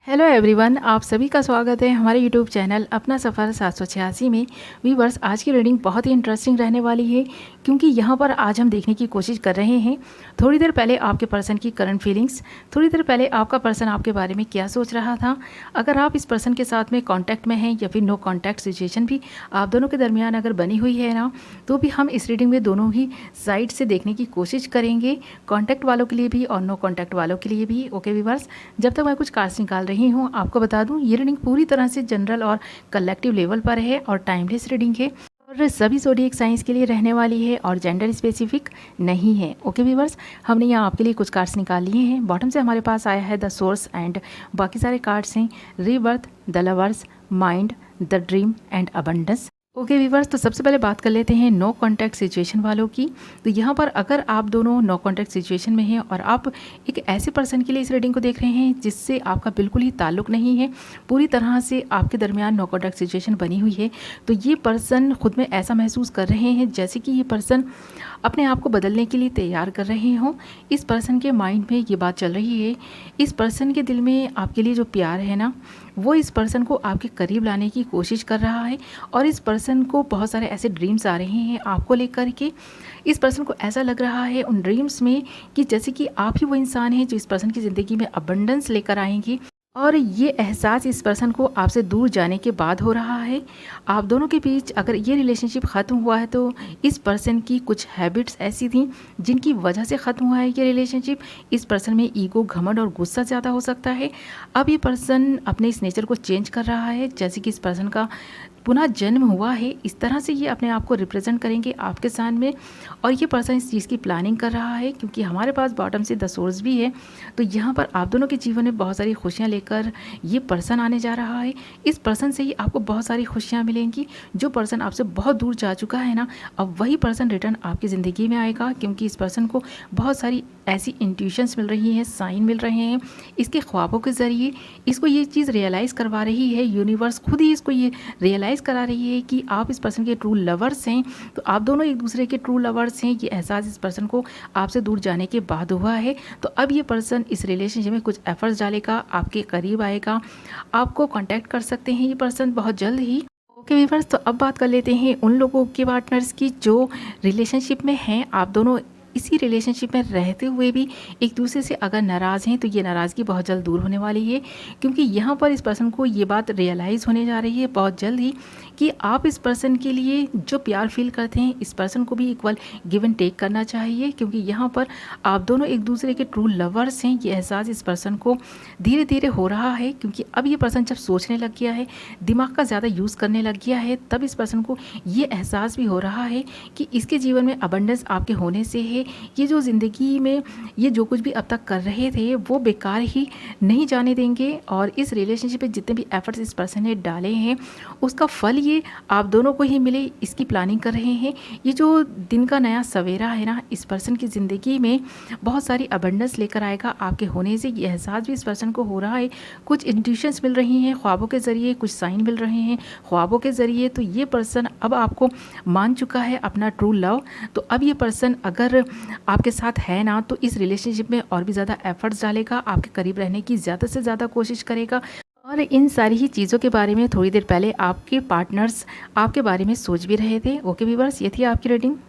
Hello everyone, आप सभी का स्वागत है हमारे यूट्यूब चैनल अपना सफ़र 786 में। व्यूवर्स, आज की रीडिंग बहुत ही इंटरेस्टिंग रहने वाली है क्योंकि यहाँ पर आज हम देखने की कोशिश कर रहे हैं थोड़ी देर पहले आपके पर्सन की करंट फीलिंग्स, थोड़ी देर पहले आपका पर्सन आपके बारे में क्या सोच रहा था। अगर आप इस पर्सन के साथ में कॉन्टैक्ट में हैं या फिर नो कॉन्टैक्ट सिचुएशन भी आप दोनों के दरमियान अगर बनी हुई है ना, तो भी हम इस रीडिंग में दोनों ही साइड से देखने की कोशिश करेंगे, कॉन्टैक्ट वालों के लिए भी और नो कॉन्टैक्ट वालों के लिए भी। ओके व्यूवर्स, जब तक मैं कुछ कार्ड्स निकाल रही हूँ आपको बता दूं ये रीडिंग पूरी तरह से जनरल और कलेक्टिव लेवल पर है और टाइमलेस रीडिंग है और सभी ज़ोडिएक साइंस के लिए रहने वाली है और जेंडर स्पेसिफिक नहीं है। ओके व्यूवर्स, हमने यहाँ आपके लिए कुछ कार्ड्स निकाल लिए हैं। बॉटम से हमारे पास आया है द सोर्स एंड बाकी सारे कार्ड्स हैं rebirth, the lovers, mind, the dream and abundance. Okay viewers, तो सबसे पहले बात कर लेते हैं नो कॉन्टैक्ट सिचुएशन वालों की। तो यहाँ पर अगर आप दोनों नो कॉन्टैक्ट सिचुएशन में हैं और आप एक ऐसे पर्सन के लिए इस रीडिंग को देख रहे हैं जिससे आपका बिल्कुल ही ताल्लुक नहीं है, पूरी तरह से आपके दरमियान नो कॉन्टैक्ट सिचुएशन बनी हुई है, तो ये पर्सन खुद में ऐसा महसूस कर रहे हैं जैसे कि ये पर्सन अपने आप को बदलने के लिए तैयार कर रहे हों। इस पर्सन के माइंड में ये बात चल रही है, इस पर्सन के दिल में आपके लिए जो प्यार है ना, वो इस पर्सन को आपके करीब लाने की कोशिश कर रहा है और इस पर्सन को बहुत सारे ऐसे ड्रीम्स आ रहे हैं आपको लेकर के। इस पर्सन को ऐसा लग रहा है उन ड्रीम्स में कि जैसे कि आप ही वो इंसान हैं जो इस पर्सन की ज़िंदगी में अबंडेंस लेकर आएंगे और ये एहसास इस पर्सन को आपसे दूर जाने के बाद हो रहा है। आप दोनों के बीच अगर ये रिलेशनशिप ख़त्म हुआ है तो इस पर्सन की कुछ हैबिट्स ऐसी थी जिनकी वजह से ख़त्म हुआ है ये रिलेशनशिप। इस पर्सन में ईगो, घमंड और गुस्सा ज़्यादा हो सकता है। अब ये पर्सन अपने इस नेचर को चेंज कर रहा है, जैसे कि इस पर्सन का पुनः जन्म हुआ है, इस तरह से ये अपने आप को रिप्रेजेंट करेंगे आपके सामने और ये पर्सन इस चीज़ की प्लानिंग कर रहा है क्योंकि हमारे पास बॉटम से द सोर्स भी है। तो यहाँ पर आप दोनों के जीवन में बहुत सारी खुशियाँ लेकर ये पर्सन आने जा रहा है। इस पर्सन से ही आपको बहुत सारी खुशियाँ मिलेंगी। जो पर्सन आपसे बहुत दूर जा चुका है ना, अब वही पर्सन रिटर्न आपकी ज़िंदगी में आएगा क्योंकि इस पर्सन को बहुत सारी ऐसी इंट्यूशंस मिल रही हैं, साइन मिल रहे हैं। इसके ख्वाबों के ज़रिए इसको ये चीज़ रियलाइज़ करवा रही है, यूनिवर्स खुद ही इसको ये रियलाइज़ करा रही है कि आप इस पर्सन के ट्रू लवर्स हैं। तो आप दोनों एक दूसरे के ट्रू लवर्स हैं। ये एहसास इस पर्सन को आपसे दूर जाने के बाद हुआ है। तो अब ये पर्सन इस रिलेशनशिप में कुछ एफर्ट्स डालेगा, आपके करीब आएगा, आपको कांटेक्ट कर सकते हैं ये पर्सन बहुत जल्द ही। ओके व्यूअर्स, तो अब बात कर लेते हैं उन लोगों के पार्टनर्स की जो रिलेशनशिप में हैं। आप दोनों इसी रिलेशनशिप में रहते हुए भी एक दूसरे से अगर नाराज़ हैं तो ये नाराज़गी बहुत जल्द दूर होने वाली है क्योंकि यहाँ पर इस पर्सन को ये बात रियलाइज़ होने जा रही है बहुत जल्द ही कि आप इस पर्सन के लिए जो प्यार फील करते हैं इस पर्सन को भी इक्वल गिव एंड टेक करना चाहिए क्योंकि यहाँ पर आप दोनों एक दूसरे के ट्रू लवर्स हैं। ये एहसास इस पर्सन को धीरे धीरे हो रहा है क्योंकि अब ये पर्सन जब सोचने लग गया है, दिमाग का ज़्यादा यूज़ करने लग गया है, तब इस पर्सन को ये एहसास भी हो रहा है कि इसके जीवन में अबंडेंस आपके होने से है, ये जो ज़िंदगी में ये जो कुछ भी अब तक कर रहे थे वो बेकार ही नहीं जाने देंगे और इस रिलेशनशिप में जितने भी एफर्ट्स इस पर्सन ने डाले हैं उसका फल ये आप दोनों को ही मिले, इसकी प्लानिंग कर रहे हैं। ये जो दिन का नया सवेरा है ना, इस पर्सन की ज़िंदगी में बहुत सारी अबंडेंस लेकर आएगा आपके होने से। ये एहसास भी इस पर्सन को हो रहा है। कुछ इंट्यूशंस मिल रही हैं ख्वाबों के ज़रिए, कुछ साइन मिल रहे हैं ख्वाबों के ज़रिए। तो ये पर्सन अब आपको मान चुका है अपना ट्रू लव। तो अब ये पर्सन अगर आपके साथ है ना तो इस रिलेशनशिप में और भी ज़्यादा एफर्ट्स डालेगा, आपके करीब रहने की ज़्यादा से ज़्यादा कोशिश करेगा और इन सारी ही चीज़ों के बारे में थोड़ी देर पहले आपके पार्टनर्स आपके बारे में सोच भी रहे थे। ओके व्यूअर्स, ये थी आपकी रीडिंग।